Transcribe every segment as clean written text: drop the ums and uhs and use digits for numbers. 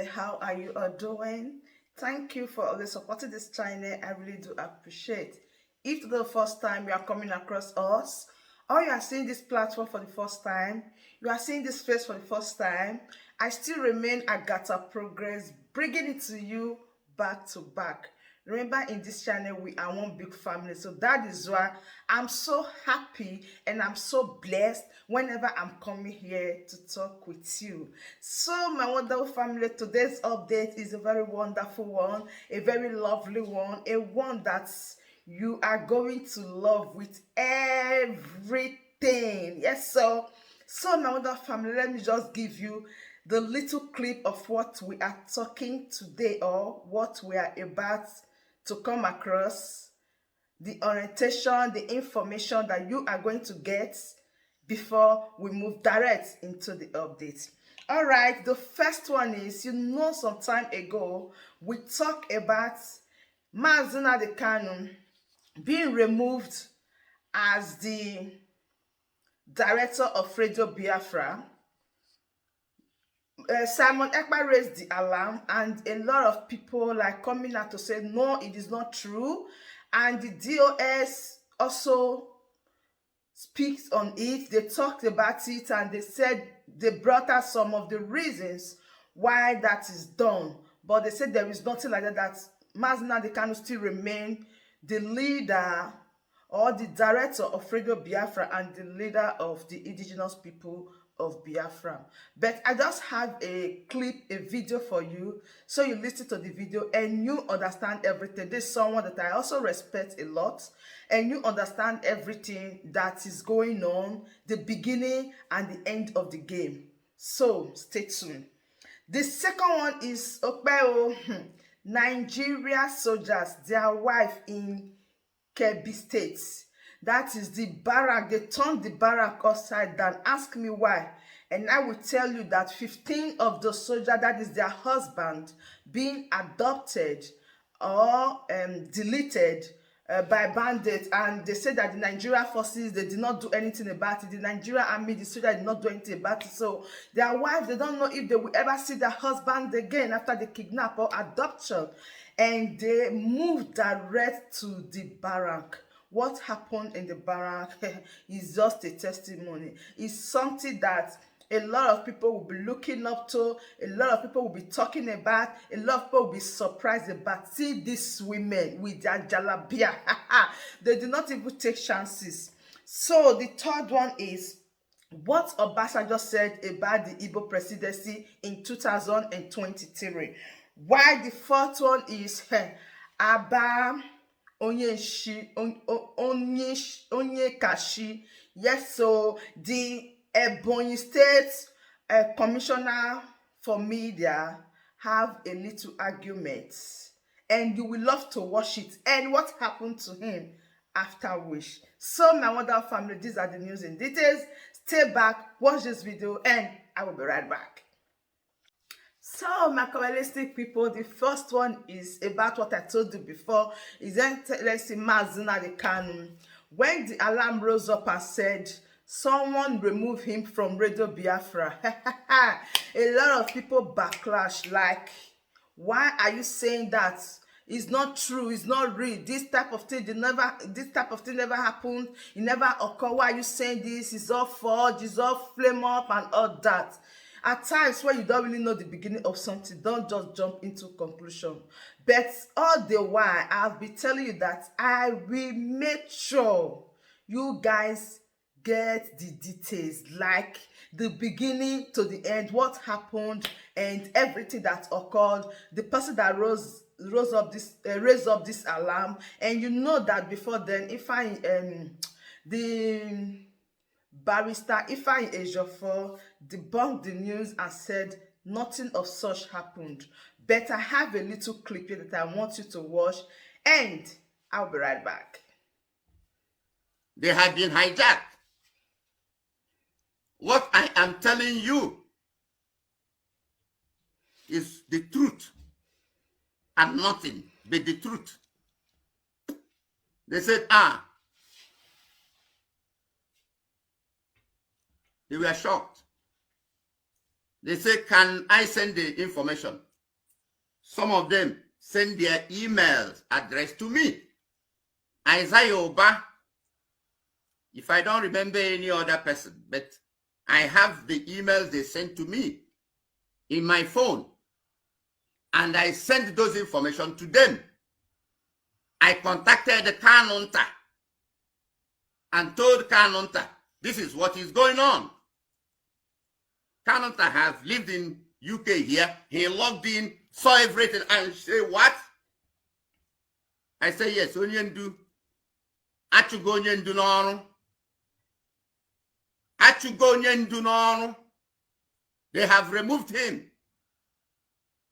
family, how are you all doing? Thank you for always supporting this channel. I really do appreciate. If this is the first time you are coming across us, or you are seeing this platform for the first time, you are seeing this face for the first time, I still remain AGATHA Progress, bringing it to you back to back. Remember, in this channel we are one big family, so that is why I'm so happy and I'm so blessed whenever I'm coming here to talk with you. So my wonderful family, today's update is a very wonderful one, a very lovely one, a one that you are going to love with everything. Yes, so my wonderful family, let me just give you the little clip of what we are talking today, or what we are about to come across, the orientation, the information that you are going to get before we move direct into the update. All right, the first one is, some time ago we talked about the KanU being removed as the director of Radio Biafra. Simon Ekpa raised the alarm, and a lot of people like coming out to say no, it is not true, and the DOS also speaks on it. They talked about it, and they said they brought out some of the reasons why that is done, but they said there is nothing like that, that the KanU still remain the leader or the director of Radio Biafra and the leader of the indigenous people of Biafra. But I just have a clip, a video for you, so you listen to the video and you understand everything. This is someone that I also respect a lot, and you understand everything that is going on, the beginning and the end of the game. So stay tuned. The second one is Okpeo, Nigeria soldiers, their wife in Kebbi State. That is the barrack. They turned the barrack upside down. Ask me why. And I will tell you that 15 of the soldiers, that is their husband, being adopted or deleted by bandits. And they said that the Nigerian forces, they did not do anything about it. The Nigerian army, the soldiers did not do anything about it. So their wives, they don't know if they will ever see their husband again after the kidnap or adoption. And they moved direct to the barrack. What happened in the barrack is just a testimony. It's something that a lot of people will be looking up to, a lot of people will be talking about, a lot of people will be surprised about. See these women with their jalabia. They do not even take chances. So the third one is what Obasanjo said about the Igbo presidency in 2023. While the fourth one is Aba Onyeke. Yes, so the Ebonyi State Commissioner for Media have a little argument, and you will love to watch it. And what happened to him after which? So my wonderful family, these are the news in details. Stay back, watch this video, and I will be right back. So my capitalistic people, the first one is about what I told you before. Is then, let's see, the KanU. When the alarm rose up and said someone remove him from Radio Biafra, a lot of people backlash, like, why are you saying that? It's not true, it's not real. This type of thing never happened, it never occurred. Why are you saying this? It's all forged, it's all flame up and all that. At times when you don't really know the beginning of something, don't just jump into conclusion. But all the while, I'll be telling you that I will make sure you guys get the details, like the beginning to the end, what happened and everything that occurred, the person that raised up this alarm. And you know that before then, the barrister Ifeanyi Ejiofor debunked the news and said nothing of such happened. But I have a little clip here that I want you to watch, and I'll be right back. They have been hijacked. What I am telling you is the truth and nothing but the truth. They said, they were shocked. They said, can I send the information? Some of them send their emails addressed to me. Isaiah Oba, if I don't remember any other person, but I have the emails they sent to me in my phone, and I sent those information to them. I contacted the KanU and told KanU, this is what is going on. KanU has lived in UK here. He logged in, saw everything, and said, what? I say, yes, Onyendu. Achugo Onyendu n'ọrụ. Achugo Onyendu n'ọrụ. They have removed him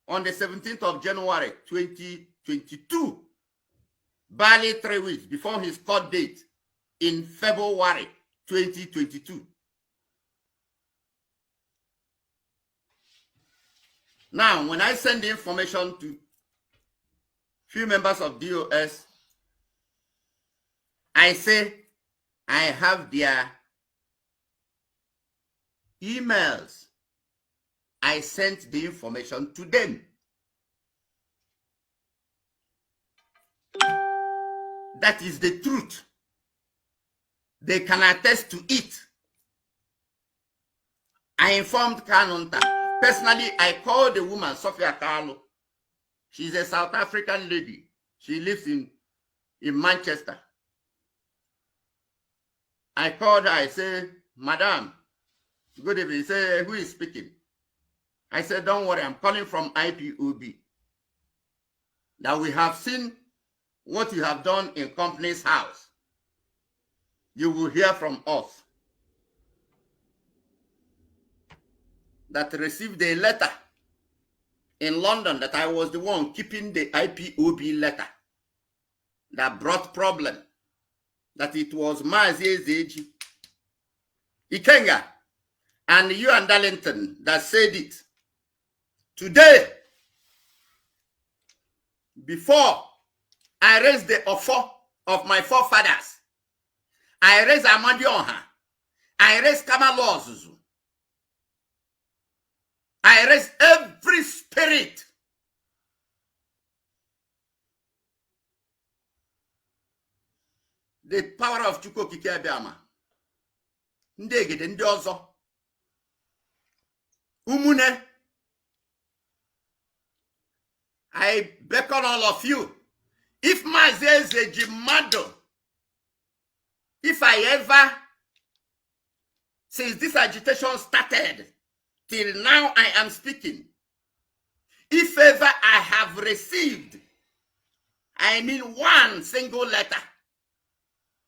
on the 17th of January 2022, barely 3 weeks before his court date in February 2022. Now, when I send the information to few members of DOS, I say I have their emails. I sent the information to them. That is the truth. They can attest to it. I informed KanU. Personally, I called the woman, Sophia Carlo. She's a South African lady. She lives in Manchester. I called her. I said, Madam, good evening. She said, who is speaking? I said, don't worry, I'm calling from IPOB. Now we have seen what you have done in company's house. You will hear from us. That received a letter in London that I was the one keeping the IPOB letter that brought problem. That it was Mazi Ezeji, Ikenga, and you and Darlington that said it. Today, before I raised the offer of my forefathers, I raised Amadioha, I raised Kamalo Ozuzu, I raised every spirit the power of Chukwu Okike Abiama. Ndegede ndị ọzọ. Umune. I beckon all of you. If Mazeze Jimado, if I ever, since this agitation started, till now I am speaking, if ever I have received, I mean one single letter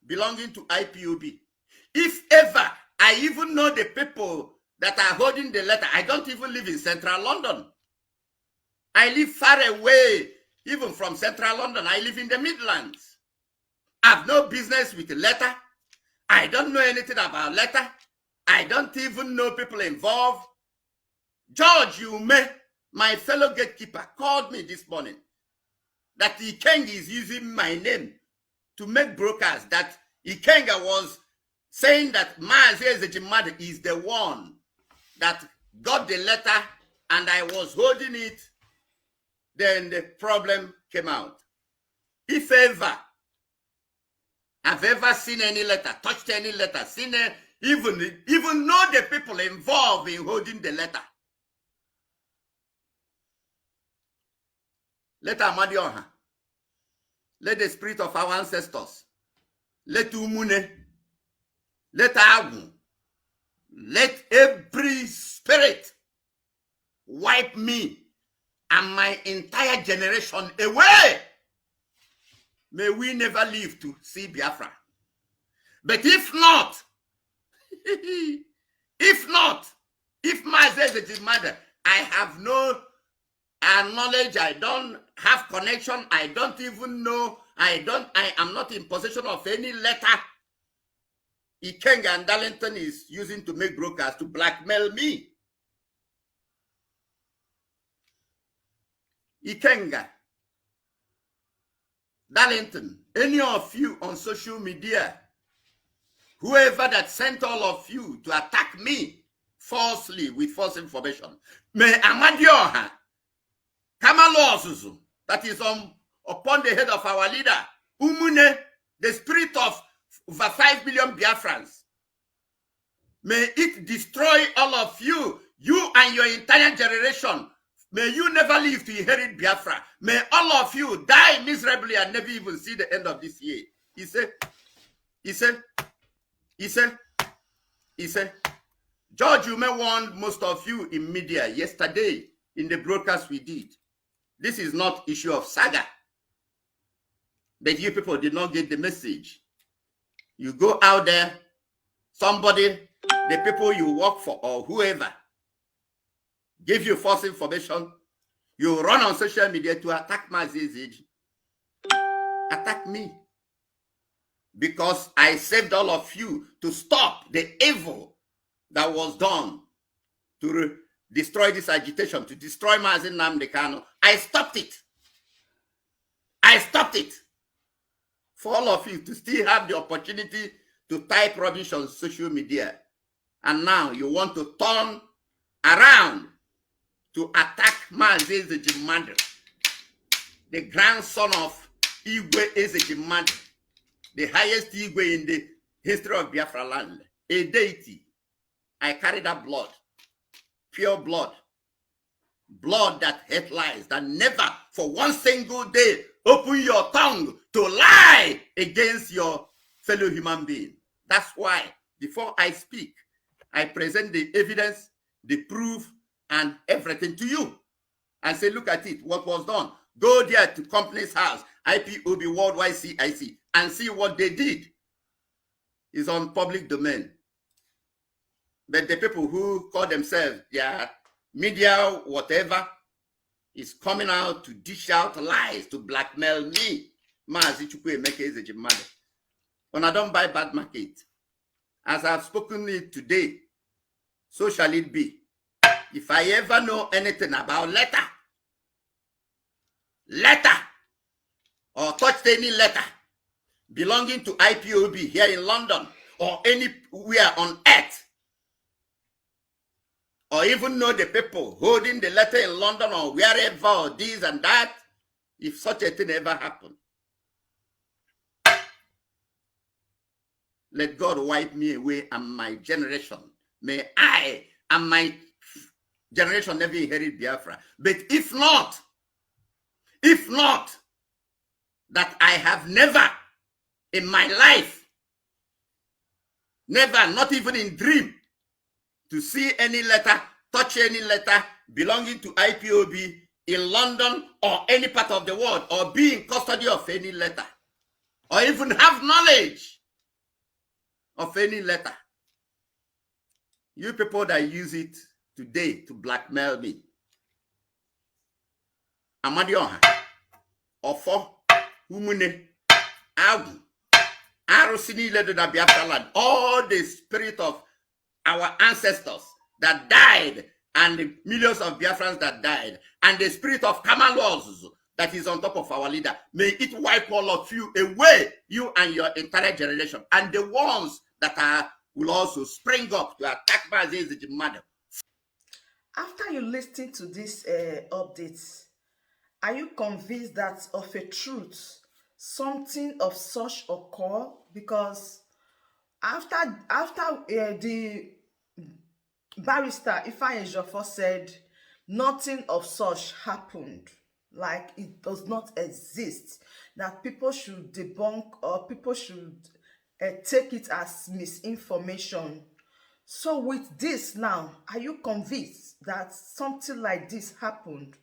belonging to IPOB, if ever I even know the people that are holding the letter, I don't even live in central London. I live far away, even from central London. I live in the Midlands. I have no business with the letter. I don't know anything about letter. I don't even know people involved. George Umahi, my fellow gatekeeper, called me this morning that Ikenga is using my name to make brokers, that Ikenga was saying that Mazi Ezejimade is the one that got the letter and I was holding it. Then the problem came out. If ever I've ever seen any letter, touched any letter, seen even know the people involved in holding the letter, let Amadioha, let the spirit of our ancestors, let Umune, let Agu, let every spirit wipe me and my entire generation away. May we never live to see Biafra. But if not, if Mazi is mother, I have no knowledge, I don't have connection, I don't even know, I am not in possession of any letter Ikenga and Darlington is using to make brokers to blackmail me. Ikenga, Darlington, any of you on social media, whoever that sent all of you to attack me falsely with false information, may Amadioha, Kamalo Ozuzu that is upon the head of our leader, Umune, the spirit of over 5 million Biafrans. May it destroy all of you, you and your entire generation. May you never live to inherit Biafra. May all of you die miserably and never even see the end of this year. He said, George, you may warn most of you in media yesterday in the broadcast we did. This is not issue of saga. But you people did not get the message. You go out there, somebody, the people you work for or whoever, give you false information. You run on social media to attack my Zizig. Attack me. Because I saved all of you to stop the evil that was done to destroy this agitation, to destroy Mazi Nnamdi KanU. I stopped it. I stopped it. For all of you to still have the opportunity to type rubbish on social media. And now you want to turn around to attack Mazi Ezejimadu, the grandson of Igwe Ezejimadu, the highest Igwe in the history of Biafra land, a deity. I carry that blood, pure blood, blood that hate lies, that never for one single day open your tongue to lie against your fellow human being. That's why before I speak, I present the evidence, the proof, and everything to you. And say, look at it, what was done. Go there to company's house, IPOB Worldwide CIC, and see what they did. It's on public domain. But the people who call themselves their media, whatever, is coming out to dish out lies, to blackmail me. Mazi Chukwu Emeka Ezejimadu. When I don't buy bad market, as I've spoken it today, so shall it be. If I ever know anything about letter, or touched any letter belonging to IPOB here in London or anywhere on earth, or even know the people holding the letter in London or wherever, or this and that, if such a thing ever happened, let God wipe me away and my generation. May I and my generation never inherit Biafra. But if not, that I have never in my life, never, not even in dream, to see any letter, touch any letter belonging to IPOB in London or any part of the world, or be in custody of any letter, or even have knowledge of any letter. You people that use it today to blackmail me, Amadioha, Ofo, Umune, Agu, Arosini Ledoda Biafra land, all the spirit of our ancestors that died, and the millions of Biafrans that died, and the spirit of Kamalos that is on top of our leader, may it wipe all of you away, you and your entire generation, and the ones that will also spring up to attack Mazi Ezejimadu. After you listen to these updates, are you convinced that of a truth, something of such occur? Because after the barrister Ifeanyi Ejiofor said nothing of such happened, like it does not exist, that people should debunk or people should take it as misinformation. So with this now, are you convinced that something like this happened,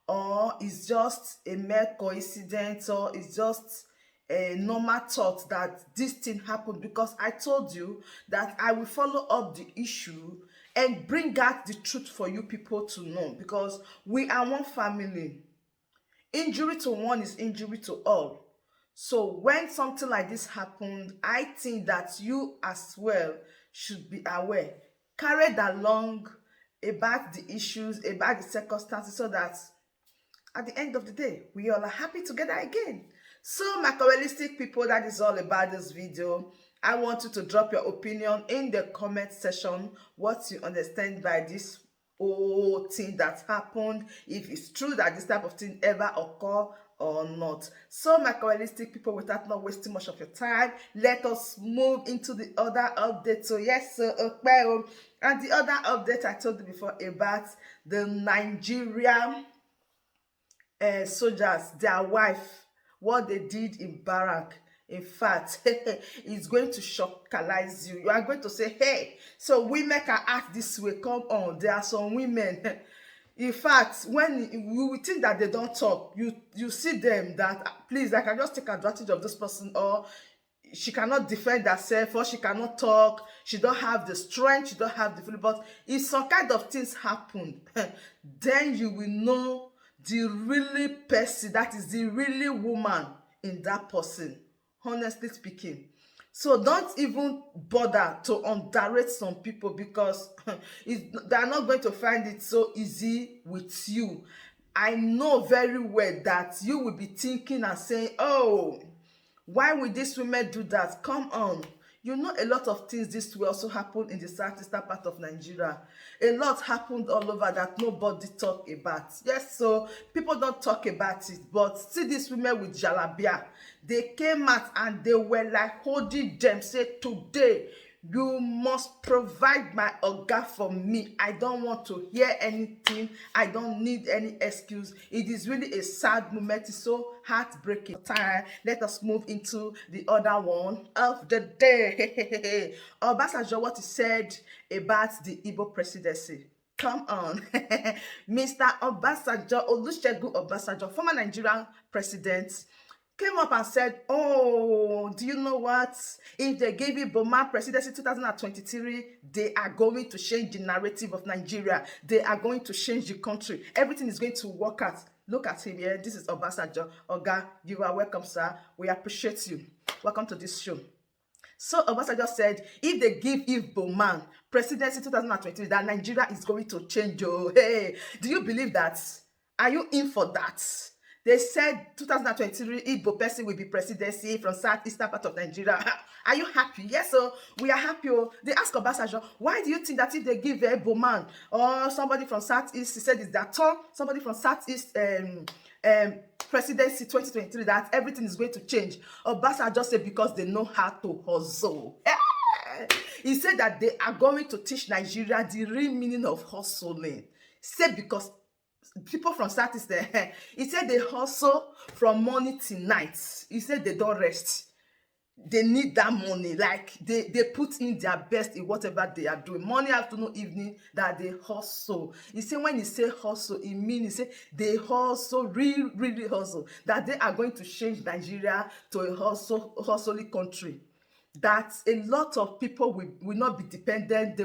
or is just a mere coincidence, or is just a normal thought that this thing happened? Because I told you that I will follow up the issue and bring out the truth for you people to know, because we are one family. Injury to one is injury to all. So when something like this happened, I think that you as well should be aware, carried along about the issues, about the circumstances, so that at the end of the day, we all are happy together again. So my realistic people, that is all about this video. I want you to drop your opinion in the comment section, what you understand by this whole thing that happened, if it's true that this type of thing ever occur or not. So my realistic people, without not wasting much of your time, let us move into the other update. So yes, so and the other update I told you before about the Nigerian soldiers, their wife, what they did in barrack. In fact, it's going to shockalize you. You are going to say, hey, so women can act this way. Come on, there are some women. In fact, when you will think that they don't talk, you see them that, please, I can just take advantage of this person, or she cannot defend herself, or she cannot talk, she don't have the strength, she don't have the feeling. But if some kind of things happen, then you will know the really person, that is the really woman in that person, honestly speaking. So don't even bother to underrate some people, because they are not going to find it so easy with you. I know very well that you will be thinking and saying, oh, why will these women do that? Come on. You know, a lot of things this will also happen in the southeastern part of Nigeria. A lot happened all over that nobody talk about. Yes, so people don't talk about it. But see these women with jalabia. They came out and they were like holding them. Say, today, you must provide my oga for me. I don't want to hear anything. I don't need any excuse. It is really a sad moment. It's so heartbreaking. Time. Let us move into the other one of the day. Obasanjo, what he said about the Igbo presidency. Come on. Mr. Obasanjo, Olusegun Obasanjo, former Nigerian president, came up and said, oh, do you know what? If they gave Igbo man presidency 2023, they are going to change the narrative of Nigeria. They are going to change the country. Everything is going to work out. Look at him here. This is Obasanjo. Oga, you are welcome, sir. We appreciate you. Welcome to this show. So Obasanjo said, if they give Igbo man presidency 2023, that Nigeria is going to change. Oh, hey, do you believe that? Are you in for that? They said 2023 Igbo person will be presidency from southeastern part of Nigeria. Are you happy? Yes, so we are happy. Oh. They ask Obasanjo, why do you think that if they give a Igbo man or somebody from southeast, he said it's their turn, somebody from southeast presidency 2023, that everything is going to change? Obasanjo said because they know how to hustle. He said that they are going to teach Nigeria the real meaning of hustling. Said because people from Southeast, he said they hustle from morning till night. He said they don't rest. They need that money. Like they put in their best in whatever they are doing. Morning, afternoon, evening, that they hustle. He said when he say hustle, it means he say they hustle, really hustle. That they are going to change Nigeria to a hustling country. That a lot of people will not be dependent.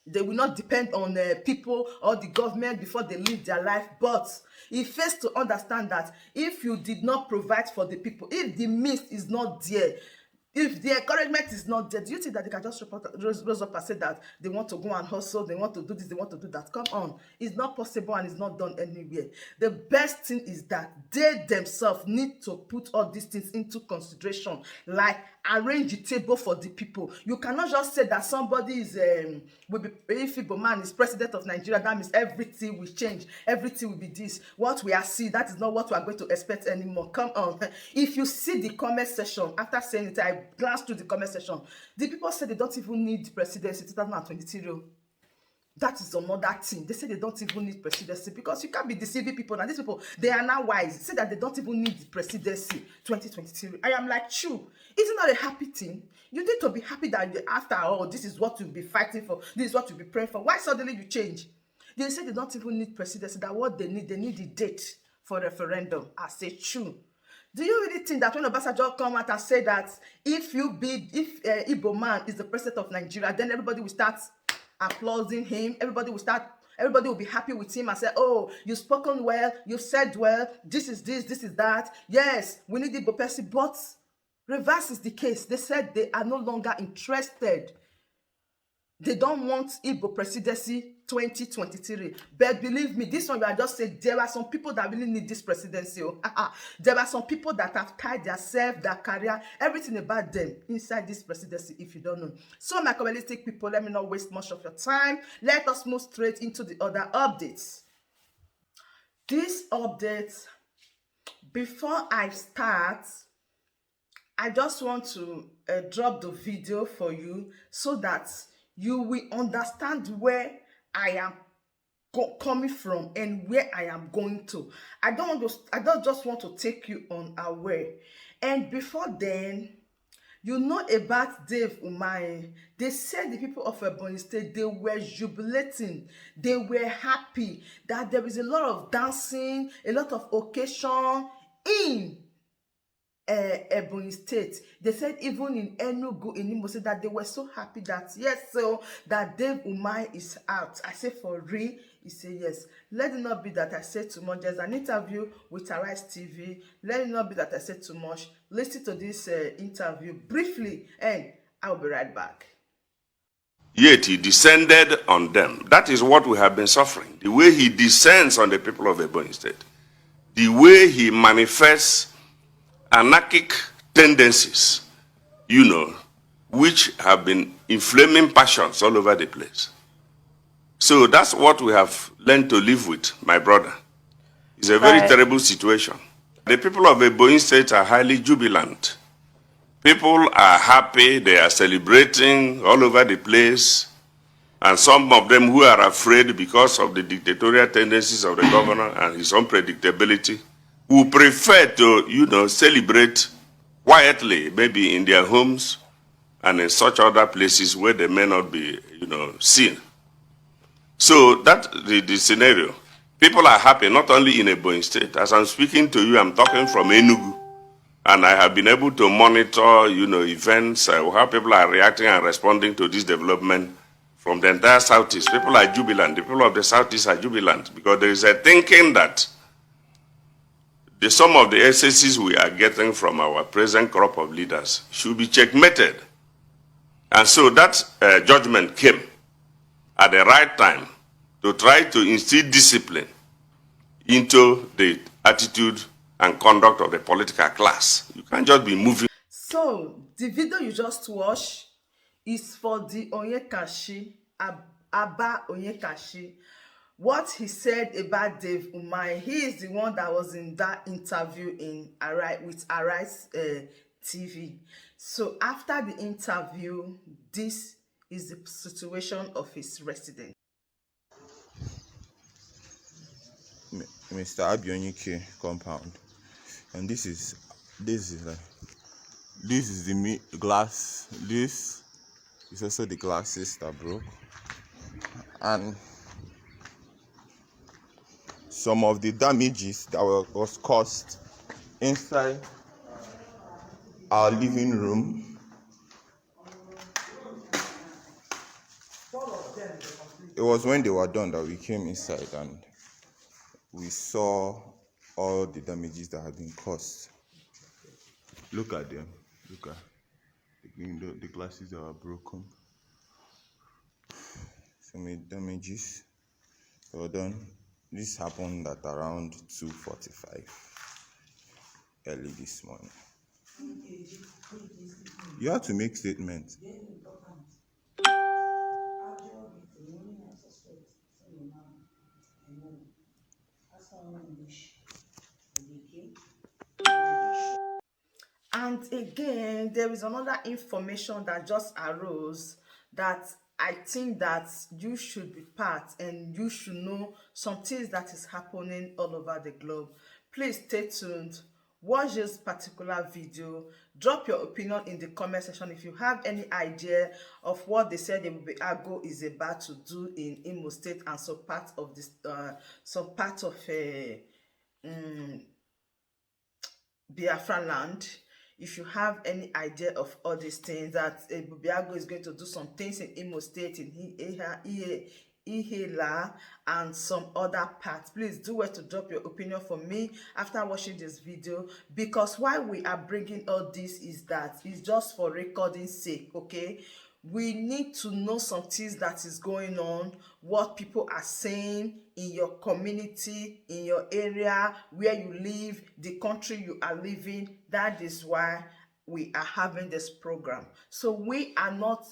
They will not depend on people or the government before they live their life. But he fails to understand that if you did not provide for the people, if the means is not there, if the encouragement is not there, do you think that they can just rose up and say that they want to go and hustle, they want to do this, they want to do that? Come on. It's not possible and it's not done anywhere. The best thing is that they themselves need to put all these things into consideration, like arrange the table for the people. You cannot just say that somebody is will be, if Igbo man is president of Nigeria, that means everything will change, everything will be this. What we are seeing, that is not what we are going to expect anymore. Come on. If you see the comment section, after saying it, I glanced through the comment section. The people say they don't even need presidency 2023. That is another thing. They say they don't even need presidency because you can't be deceiving people. Now these people, they are now wise. Say that they don't even need the presidency 2023. I am like, true. Is it not a happy thing? You need to be happy that after all, this is what you'll be fighting for. This is what you'll be praying for. Why suddenly you change? They say they don't even need presidency. That what they need the date for referendum. I say, true. Do you really think that when Obasanjo come out and say that if Igbo man is the president of Nigeria, then everybody will start applauding him, everybody will be happy with him and say, oh, you've spoken well, you've said well, this is that. Yes, we need Igbo person, but reverse is the case. They said they are no longer interested. They don't want Igbo presidency 2023. But believe me, this one, you are just saying there are some people that really need this presidency. Oh. There are some people that have tied themselves, their career, everything about them inside this presidency, if you don't know. So, my communalistic people, let me not waste much of your time. Let us move straight into the other updates. This update, before I start, I just want to drop the video for you so that you will understand where I am coming from and where I am going to. I don't just want to take you unaware. And before then, you know about Dave Umahi. They said the people of Ebonyi State, they were jubilating. They were happy that there is a lot of dancing, a lot of occasion in Ebonyi State. They said even in Enugu, in Imo State, that they were so happy that yes, so that Dave Umahi is out. I say for real, he said yes. Let it not be that I said too much. There's an interview with Arise TV. Let it not be that I said too much. Listen to this interview briefly, and I'll be right back. Yet he descended on them. That is what we have been suffering. The way he descends on the people of Ebonyi State. The way he manifests anarchic tendencies, which have been inflaming passions all over the place. So that's what we have learned to live with, my brother. It's a very terrible situation. The people of Ebonyi State are highly jubilant. People are happy, they are celebrating all over the place. And some of them who are afraid because of the dictatorial tendencies of the governor and his unpredictability, who prefer to, celebrate quietly, maybe in their homes and in such other places where they may not be, seen. So that's the scenario. People are happy, not only in Ebonyi State. As I'm speaking to you, I'm talking from Enugu. And I have been able to monitor, events, how people are reacting and responding to this development from the entire Southeast. People are jubilant. The people of the Southeast are jubilant because there is a thinking that some of the excesses we are getting from our present crop of leaders should be checkmated. And so that judgment came at the right time to try to instill discipline into the attitude and conduct of the political class. You can't just be moving. So, the video you just watched is for the Onyekashi, Abba Onyekashi. What he said about Dave Umahi, he is the one that was in that interview with Arise TV. So after the interview, this is the situation of his residence. Mr. Onyike compound, and this is the glass. This is also the glasses that broke, and some of the damages that was caused inside our living room. It was when they were done that we came inside and we saw all the damages that had been caused. Look at them. Look at the glasses that were broken. So many damages that were done. This happened at around 2:45 early this morning. You have to make statements. And again, there is another information that just arose that I think that you should be part and you should know some things that is happening all over the globe. Please stay tuned. Watch this particular video. Drop your opinion in the comment section if you have any idea of what they said Ago is about to do in Imo State and some part of this, some part of Biafra land. If you have any idea of all these things, that Bubiago is going to do some things in Imo State, in Ihela, and some other parts, please do well to drop your opinion for me after watching this video, because why we are bringing all this is that it's just for recording sake, okay? We need to know some things that is going on, what people are saying in your community, in your area, where you live, the country you are living. That is why we are having this program. So we are not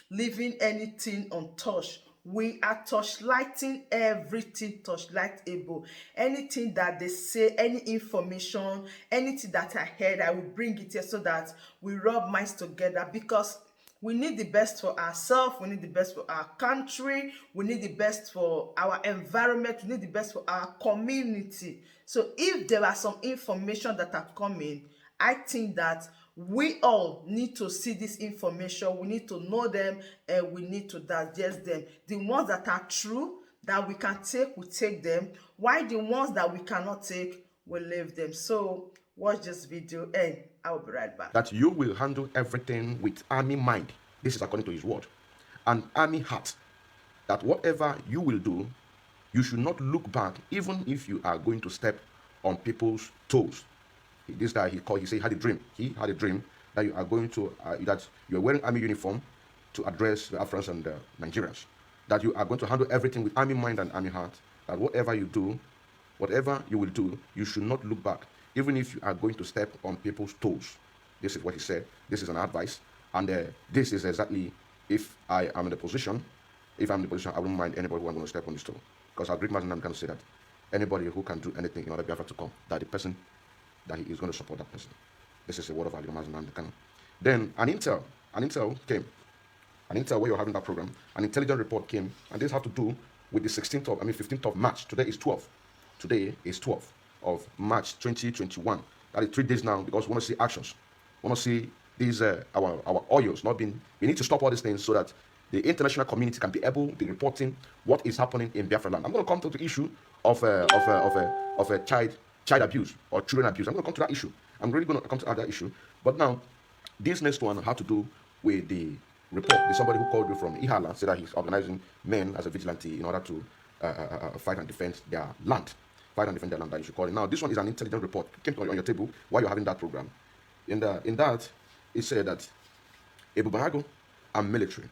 leaving anything untouched. We are touchlighting everything, touchlightable. Anything that they say, any information, anything that I heard, I will bring it here so that we rub minds together, because we need the best for ourselves, we need the best for our country, we need the best for our environment, we need the best for our community. So if there are some information that are coming, I think that we all need to see this information, we need to know them, and we need to digest them. The ones that are true, that we can take, we take them, while the ones that we cannot take, we leave them. So watch this video and I will be right back. That you will handle everything with army mind. This is according to his word. And army heart. That whatever you will do, you should not look back, even if you are going to step on people's toes. This guy, he said he had a dream. He had a dream that you are going to, that you are wearing army uniform to address the Africans and the Nigerians. That you are going to handle everything with army mind and army heart. That whatever you do, whatever you will do, you should not look back, even if you are going to step on people's toes. This is what he said. This is an advice. And this is exactly, if I am in the position, I wouldn't mind anybody who I'm going to step on his toe. Because our great man can say that anybody who can do anything in order for Biafra to come, that the person, that he is going to support that person. This is a word of Ali KanU. Then an intel came. An intel, where you're having that program, an intelligence report came, and this had to do with the 15th of March. Today is 12th. Today is 12th of March 2021. That is 3 days now, because we want to see actions. We want to see these our oils not being. We need to stop all these things so that the international community can be able to be reporting what is happening in Biafra land. I'm going to come to the issue of child abuse or children abuse. I'm going to come to that issue. I'm really going to come to that issue. But now, this next one had to do with the report. There's somebody who called you from Ihala, said that he's organizing men as a vigilante in order to fight and defend their land. That you should call it. Now, this one is an intelligence report. It came on your table while you're having that program. In that, it said that Ebonyi and military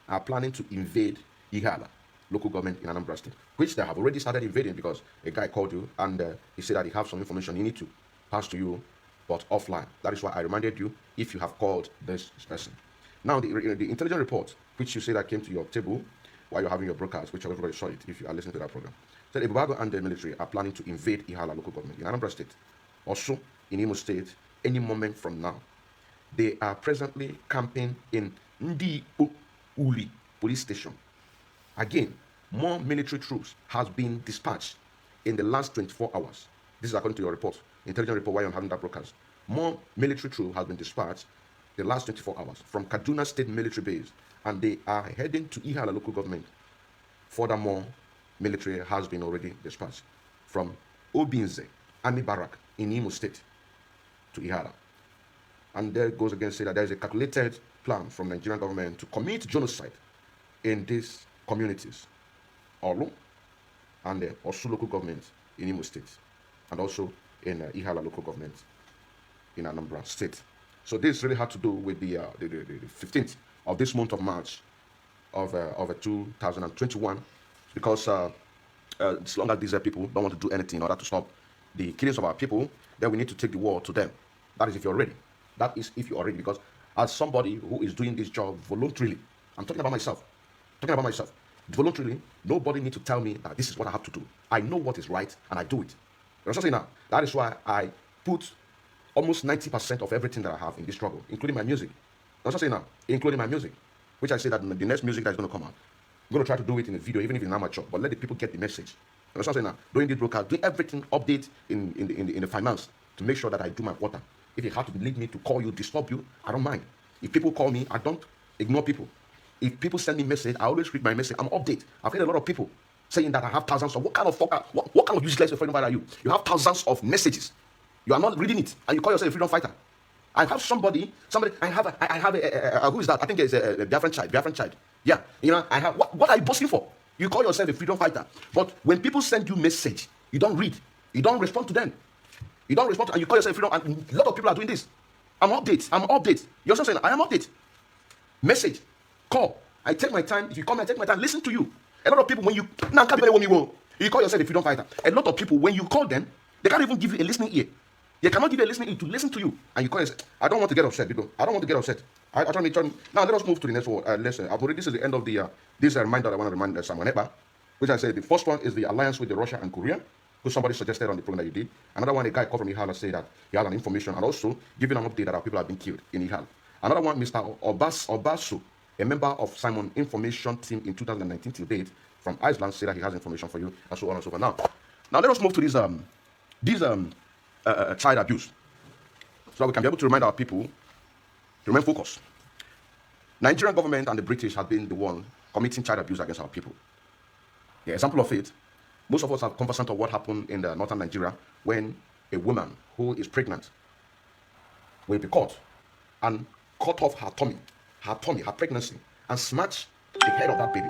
are planning to invade Ihala, local government in Anambra State, which they have already started invading, because a guy called you and he said that he has some information he need to pass to you, but offline. That is why I reminded you, if you have called this person. Now, the intelligence report, which you say that came to your table while you're having your broadcast, which everybody saw it if you are listening to that program, said Ebonyi and the military are planning to invade Ihala local government in Anambra State, also in Imo State, any moment from now. They are presently camping in Ndi Uli police station. Again, more military troops has been dispatched in the last 24 hours. This is according to your report, intelligence report, while I'm having that broadcast. More military troops has been dispatched the last 24 hours from Kaduna State military base, and they are heading to Ihala local government. Furthermore, military has been already dispatched from Obinze Army Barrack in Imo State to Ihala. And there goes again, say that there is a calculated plan from the Nigerian government to commit genocide in these communities, Olu and the Osu local government in Imo State, and also in Ihala local government in Anambra State. So this really had to do with the 15th of this month of March of 2021, because as long as these people don't want to do anything in order to stop the killings of our people, then we need to take the war to them. That is if you're ready. That is if you're ready, because as somebody who is doing this job voluntarily, I'm talking about myself. Voluntarily, nobody needs to tell me that this is what I have to do. I know what is right and I do it. You know, now, that is why I put almost 90% of everything that I have in this struggle, including my music. Including my music, which I say that the next music that is going to come out, I'm going to try to do it in a video, even if it's an amateur, but let the people get the message. You know what I'm saying now? Doing this broadcast, doing everything, update in the finance to make sure that I do my water. If it had to lead me to call you, disturb you, I don't mind. If people call me, I don't ignore people. If people send me message, I always read my message. I'm update. I've heard a lot of people saying that I have thousands of, what kind of useless freedom fighter are you? You have thousands of messages. You are not reading it, and you call yourself a freedom fighter. I have somebody, I have a who is that? I think it's a Biafran child. Yeah, you know, I have, what are you boasting for? You call yourself a freedom fighter, but when people send you message, you don't read, you don't respond to them. You don't respond, and you call yourself freedom, and a lot of people are doing this. I'm update. You also saying I am update. Message, call. I take my time. If you call me, I take my time. Listen to you. A lot of people, when you now can't be you call yourself a freedom fighter. A lot of people, when you call them, they can't even give you a listening ear. They cannot give you a listening ear to listen to you. And you call yourself. I don't want to get upset, people. I don't want to get upset. I turn. Now let us move to the next one. I've already. This is the end of the. This is a reminder I want to remind someone about, which I said the first one is the alliance with the Russia and Korea, which somebody suggested on the program that you did. Another one, a guy called from Ihala said that he had an information and also giving an update that our people have been killed in Ihala. Another one, Mr. Obasu, a member of Simon Information Team in 2019 till date from Iceland, said that he has information for you, and so on and so forth. Now let us move to this child abuse, so that we can be able to remind our people to remain focused. Nigerian government and the British have been the one committing child abuse against our people. The example of it, most of us are conversant of what happened in the northern Nigeria when a woman who is pregnant will be caught and cut off her tummy, her pregnancy, and smash the head of that baby.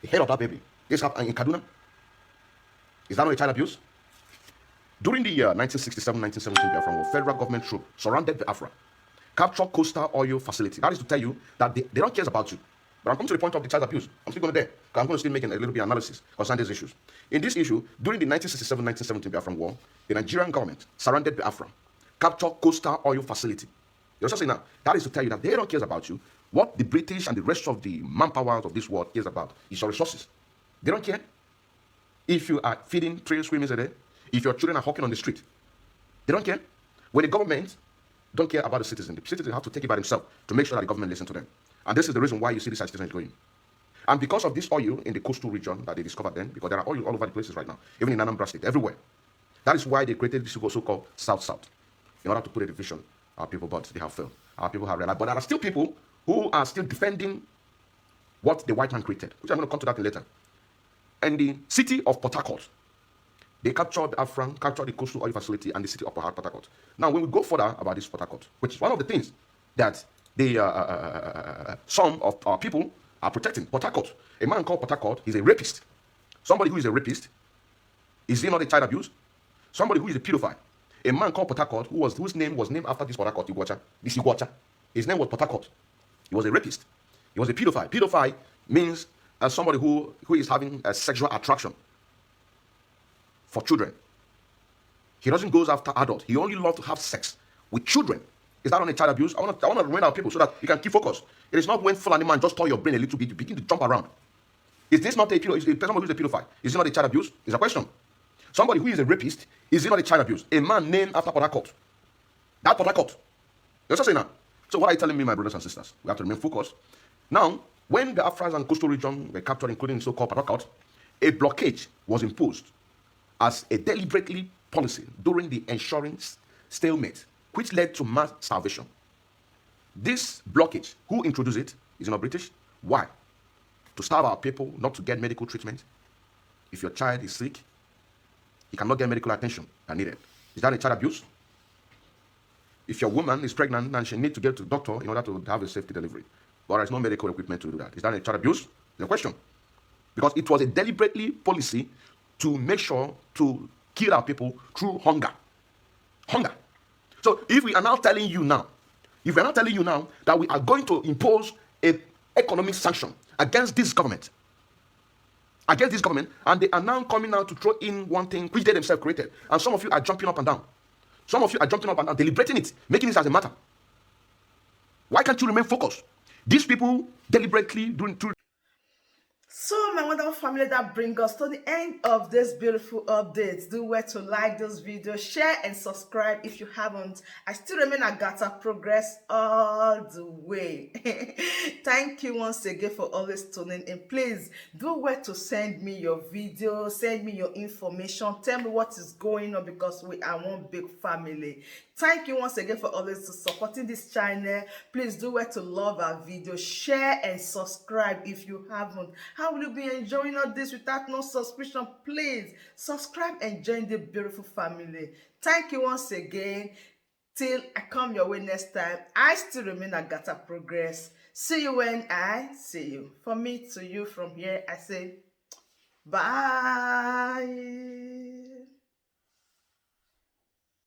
The head of that baby. This happened in Kaduna. Is that not a child abuse? During the year 1967-1970 Biafran War, federal government troops surrounded Biafra, captured coastal oil facility. That is to tell you that they don't care about you. But I'm coming to the point of the child abuse. I'm still going there. I'm going to still make a little bit of analysis concerning these issues. In this issue, during the 1967-1970 Biafran War, the Nigerian government surrounded Biafra, captured coastal oil facility. You're just saying now, that is to tell you that they don't care about you. What the British and the rest of the manpower of this world cares about is your resources. They don't care if you are feeding 3 swimmers a day, if your children are hawking on the street. They don't care. When the government don't care about the citizens have to take it by themselves to make sure that the government listens to them. And this is the reason why you see this agitation is going. And because of this oil in the coastal region that they discovered then, because there are oil all over the places right now, even in Anambra State, everywhere. That is why they created this so-called South-South, in order to put a division. Our people, but they have failed. Our people have realized. But there are still people who are still defending what the white man created, which I'm going to come to that later. And the city of Port Harcourt, they captured Afran, captured the coastal oil facility and the city of Port Harcourt. Now, when we go further about this Port Harcourt, which is one of the things that some of our people are protecting. Port Harcourt, a man called Port Harcourt, is a rapist. Somebody who is a rapist, is he not a child abuse? Somebody who is a pedophile. A man called Port Harcourt, whose name was named after this Port Harcourt, this Iguacha. His name was Port Harcourt. He was a rapist. He was a pedophile. Pedophile means somebody who is having a sexual attraction for children. He doesn't go after adults. He only loves to have sex with children. Is that on a child abuse? I want to remind our people so that you can keep focused. It is not when Fulani man just tore your brain a little bit, you begin to jump around. Is this not a pedophile? Is somebody who is a pedophile? Is it not a child abuse? It's a question. Somebody who is a rapist, is it not a child abuse? A man named after Port Harcourt. That Port Harcourt. You're just saying that. So what are you telling me, my brothers and sisters? We have to remain focused. Now, when the Afras and coastal region were captured, including the so-called Port Harcourt, a blockade was imposed as a deliberately policy during the ensuring stalemate, which led to mass starvation. This blockage, who introduced it? Is it not British? Why? To starve our people, not to get medical treatment. If your child is sick, he cannot get medical attention and needed. Is that a child abuse? If your woman is pregnant and she needs to get to the doctor in order to have a safety delivery, but there is no medical equipment to do that, is that a child abuse? It's a question. Because it was a deliberately policy to make sure to kill our people through hunger. Hunger. So if we are now telling you now that we are going to impose an economic sanction against this government, and they are now coming out to throw in one thing which they themselves created, and some of you are jumping up and down. Some of you are jumping up and down, deliberating it, making this as a matter. Why can't you remain focused? These people deliberately doing. So, my wonderful family, that brings us to the end of this beautiful update. Do well to like this video, share and subscribe if you haven't. I still remain AGATHA Progress all the way. Thank you once again for always tuning in. Please do well to send me your video, send me your information, tell me what is going on, because we are one big family. Thank you once again for always supporting this channel. Please do well to love our video, share and subscribe if you haven't. How will you be enjoying all this without no subscription? Please subscribe and join the beautiful family. Thank you once again. Till I come your way next time, I still remain AGATHA Progress. See you when I see you. From me to you, from here, I say bye.